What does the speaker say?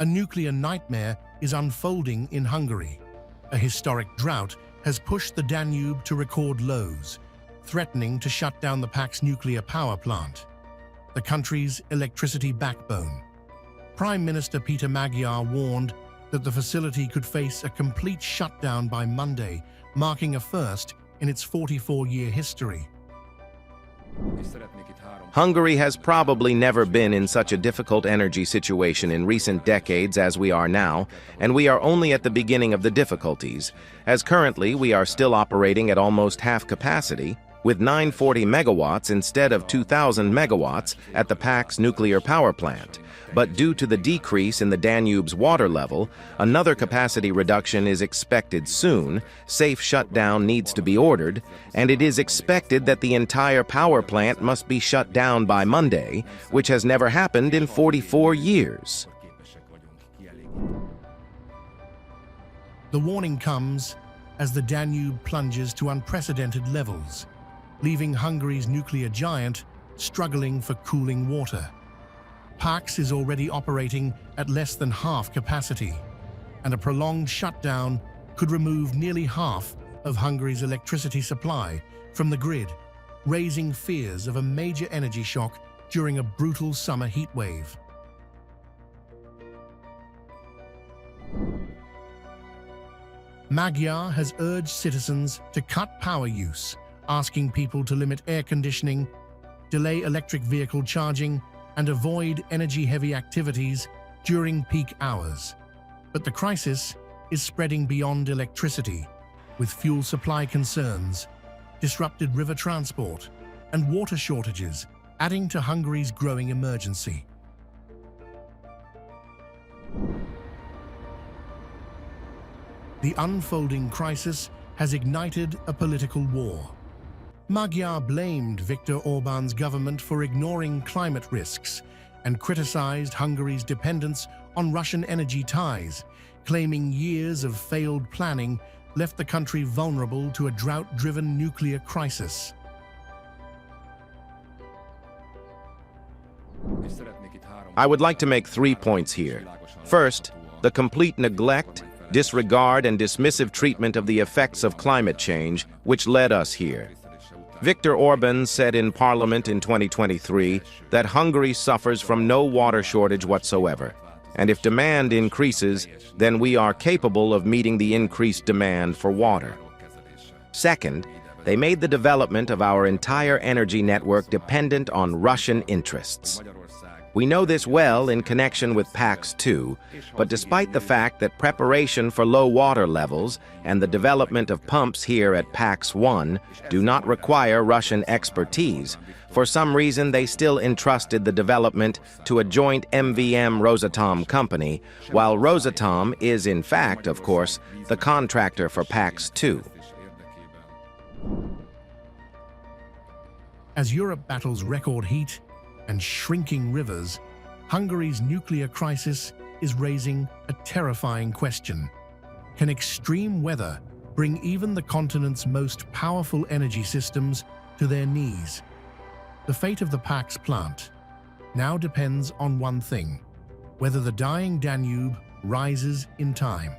A nuclear nightmare is unfolding in Hungary. A historic drought has pushed the Danube to record lows, threatening to shut down the Paks nuclear power plant, the country's electricity backbone. Prime Minister Peter Magyar warned that the facility could face a complete shutdown by Monday, marking a first in its 44-year history. Hungary has probably never been in such a difficult energy situation in recent decades as we are now, and we are only at the beginning of the difficulties, as currently we are still operating at almost half capacity, with 940 megawatts instead of 2,000 megawatts at the Paks nuclear power plant. But due to the decrease in the Danube's water level, another capacity reduction is expected soon, safe shutdown needs to be ordered, and it is expected that the entire power plant must be shut down by Monday, which has never happened in 44 years. The warning comes as the Danube plunges to unprecedented levels, leaving Hungary's nuclear giant struggling for cooling water. Paks is already operating at less than half capacity, and a prolonged shutdown could remove nearly half of Hungary's electricity supply from the grid, raising fears of a major energy shock during a brutal summer heatwave. Magyar has urged citizens to cut power use, asking people to limit air conditioning, delay electric vehicle charging, and avoid energy-heavy activities during peak hours. But the crisis is spreading beyond electricity, with fuel supply concerns, disrupted river transport, and water shortages adding to Hungary's growing emergency. The unfolding crisis has ignited a political war. Magyar blamed Viktor Orbán's government for ignoring climate risks and criticized Hungary's dependence on Russian energy ties, claiming years of failed planning left the country vulnerable to a drought-driven nuclear crisis. I would like to make 3 points here. First, the complete neglect, disregard, and dismissive treatment of the effects of climate change, which led us here. Viktor Orbán said in Parliament in 2023 that Hungary suffers from no water shortage whatsoever, and if demand increases, then we are capable of meeting the increased demand for water. Second, they made the development of our entire energy network dependent on Russian interests. We know this well in connection with Paks 2, but despite the fact that preparation for low water levels and the development of pumps here at Paks 1 do not require Russian expertise, for some reason they still entrusted the development to a joint MVM Rosatom company, while Rosatom is in fact, of course, the contractor for Paks 2. As Europe battles record heat and shrinking rivers, Hungary's nuclear crisis is raising a terrifying question. Can extreme weather bring even the continent's most powerful energy systems to their knees? The fate of the Paks plant now depends on one thing: whether the dying Danube rises in time.